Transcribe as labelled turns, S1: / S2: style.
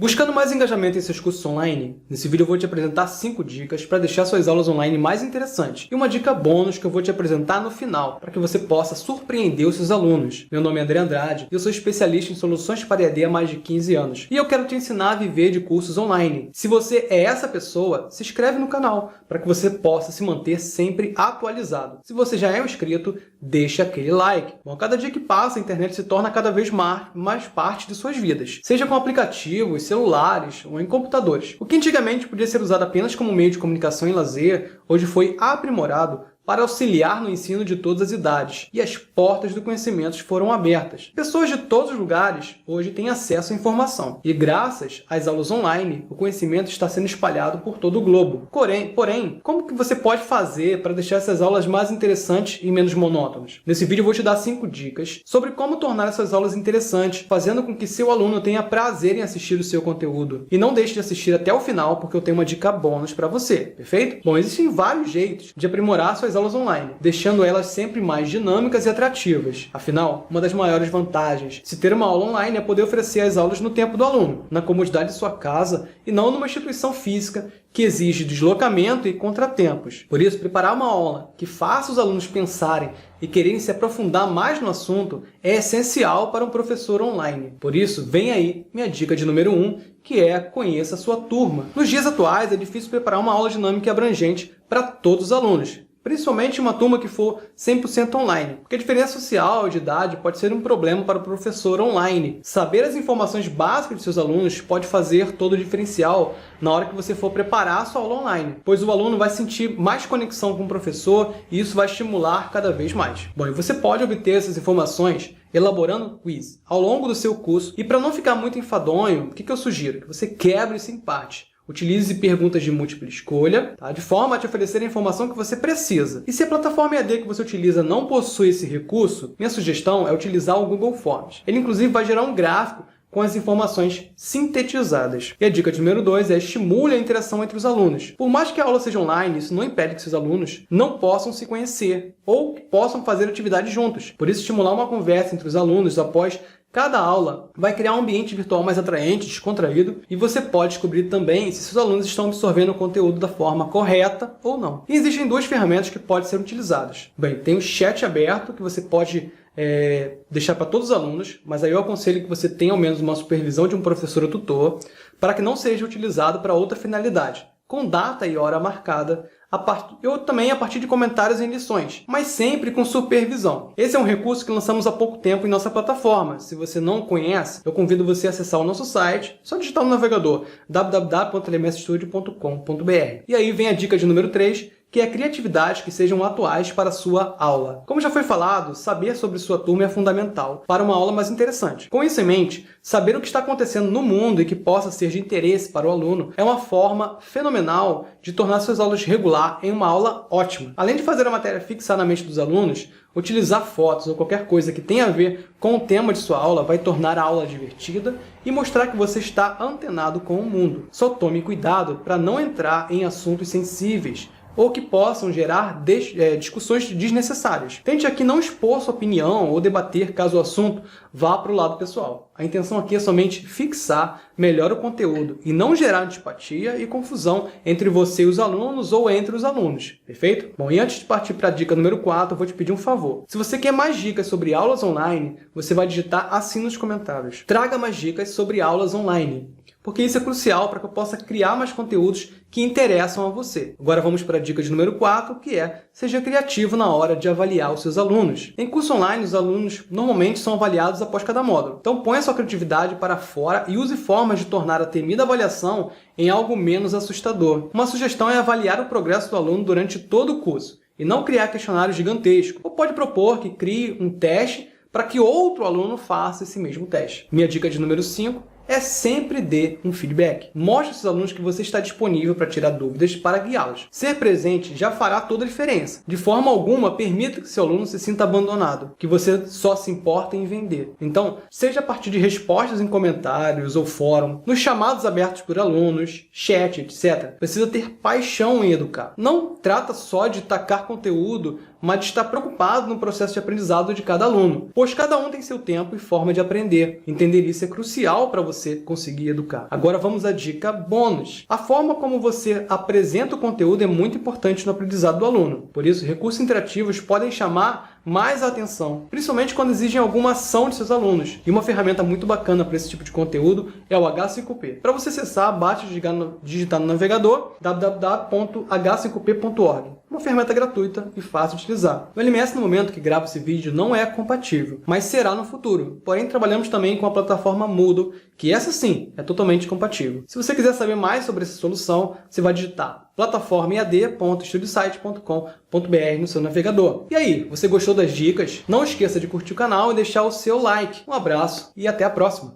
S1: Buscando mais engajamento em seus cursos online, nesse vídeo eu vou te apresentar 5 dicas para deixar suas aulas online mais interessantes e uma dica bônus que eu vou te apresentar no final, para que você possa surpreender os seus alunos. Meu nome é André Andrade e eu sou especialista em soluções para EAD há mais de 15 anos. E eu quero te ensinar a viver de cursos online. Se você é essa pessoa, se inscreve no canal, para que você possa se manter sempre atualizado. Se você já é um inscrito, deixa aquele like. Bom, cada dia que passa, a internet se torna cada vez mais parte de suas vidas, seja com aplicativos, celulares ou em computadores. O que antigamente podia ser usado apenas como meio de comunicação e lazer, hoje foi aprimorado para auxiliar no ensino de todas as idades, e as portas do conhecimento foram abertas. Pessoas de todos os lugares hoje têm acesso à informação, e graças às aulas online, o conhecimento está sendo espalhado por todo o globo. Porém, como que você pode fazer para deixar essas aulas mais interessantes e menos monótonas? Nesse vídeo eu vou te dar 5 dicas sobre como tornar essas aulas interessantes, fazendo com que seu aluno tenha prazer em assistir o seu conteúdo. E não deixe de assistir até o final, porque eu tenho uma dica bônus para você, perfeito? Bom, existem vários jeitos de aprimorar suas aulas online, deixando elas sempre mais dinâmicas e atrativas. Afinal, uma das maiores vantagens de se ter uma aula online é poder oferecer as aulas no tempo do aluno, na comodidade de sua casa e não numa instituição física que exige deslocamento e contratempos. Por isso, preparar uma aula que faça os alunos pensarem e quererem se aprofundar mais no assunto é essencial para um professor online. Por isso, vem aí minha dica de número 1, que é conheça a sua turma. Nos dias atuais, é difícil preparar uma aula dinâmica e abrangente para todos os alunos, principalmente uma turma que for 100% online, porque a diferença social de idade pode ser um problema para o professor online. Saber as informações básicas de seus alunos pode fazer todo o diferencial na hora que você for preparar a sua aula online, pois o aluno vai sentir mais conexão com o professor e isso vai estimular cada vez mais. Bom, e você pode obter essas informações elaborando quiz ao longo do seu curso, e para não ficar muito enfadonho, o que eu sugiro? Que você quebre isso em parte. Utilize perguntas de múltipla escolha, tá? De forma a te oferecer a informação que você precisa. E se a plataforma EAD que você utiliza não possui esse recurso, minha sugestão é utilizar o Google Forms. Ele, inclusive, vai gerar um gráfico com as informações sintetizadas. E a dica número 2 é estimule a interação entre os alunos. Por mais que a aula seja online, isso não impede que seus alunos não possam se conhecer ou que possam fazer atividades juntos. Por isso, estimular uma conversa entre os alunos após cada aula vai criar um ambiente virtual mais atraente, descontraído, e você pode descobrir também se seus alunos estão absorvendo o conteúdo da forma correta ou não. E existem 2 ferramentas que podem ser utilizadas. Bem, tem o chat aberto, que você pode deixar para todos os alunos, mas aí eu aconselho que você tenha ao menos uma supervisão de um professor ou tutor, para que não seja utilizado para outra finalidade, com data e hora marcada, ou também a partir de comentários em lições, mas sempre com supervisão. Esse é um recurso que lançamos há pouco tempo em nossa plataforma. Se você não conhece, eu convido você a acessar o nosso site, só digitar no navegador www.lmsstudio.com.br. E aí vem a dica de número 3, que é criatividades que sejam atuais para a sua aula. Como já foi falado, saber sobre sua turma é fundamental para uma aula mais interessante. Com isso em mente, saber o que está acontecendo no mundo e que possa ser de interesse para o aluno é uma forma fenomenal de tornar suas aulas regular em uma aula ótima. Além de fazer a matéria fixar na mente dos alunos, utilizar fotos ou qualquer coisa que tenha a ver com o tema de sua aula vai tornar a aula divertida e mostrar que você está antenado com o mundo. Só tome cuidado para não entrar em assuntos sensíveis ou que possam gerar discussões desnecessárias. Tente aqui não expor sua opinião ou debater caso o assunto vá para o lado pessoal. A intenção aqui é somente fixar melhor o conteúdo e não gerar antipatia e confusão entre você e os alunos ou entre os alunos, perfeito? Bom, e antes de partir para a dica número 4, eu vou te pedir um favor. Se você quer mais dicas sobre aulas online, você vai digitar assim nos comentários: traga mais dicas sobre aulas online, porque isso é crucial para que eu possa criar mais conteúdos que interessam a você. Agora vamos para a dica de número 4, que é: seja criativo na hora de avaliar os seus alunos. Em curso online, os alunos normalmente são avaliados após cada módulo. Então ponha sua criatividade para fora e use formas de tornar a temida avaliação em algo menos assustador. Uma sugestão é avaliar o progresso do aluno durante todo o curso, e não criar questionários gigantescos. Ou pode propor que crie um teste para que outro aluno faça esse mesmo teste. Minha dica de número 5 é sempre dê um feedback. Mostre aos seus alunos que você está disponível para tirar dúvidas para guiá-los. Ser presente já fará toda a diferença. De forma alguma, permita que seu aluno se sinta abandonado, que você só se importa em vender. Então, seja a partir de respostas em comentários ou fórum, nos chamados abertos por alunos, chat, etc. Precisa ter paixão em educar. Não trata só de tacar conteúdo mas de estar preocupado no processo de aprendizado de cada aluno, pois cada um tem seu tempo e forma de aprender. Entender isso é crucial para você conseguir educar. Agora vamos à dica bônus. A forma como você apresenta o conteúdo é muito importante no aprendizado do aluno. Por isso, recursos interativos podem chamar mais a atenção, principalmente quando exigem alguma ação de seus alunos. E uma ferramenta muito bacana para esse tipo de conteúdo é o H5P. Para você acessar, basta digitar no navegador www.h5p.org. Uma ferramenta gratuita e fácil de utilizar. O LMS, no momento que gravo esse vídeo, não é compatível, mas será no futuro. Porém, trabalhamos também com a plataforma Moodle, que essa sim é totalmente compatível. Se você quiser saber mais sobre essa solução, você vai digitar plataformaead.studiosite.com.br no seu navegador. E aí, você gostou das dicas? Não esqueça de curtir o canal e deixar o seu like. Um abraço e até a próxima!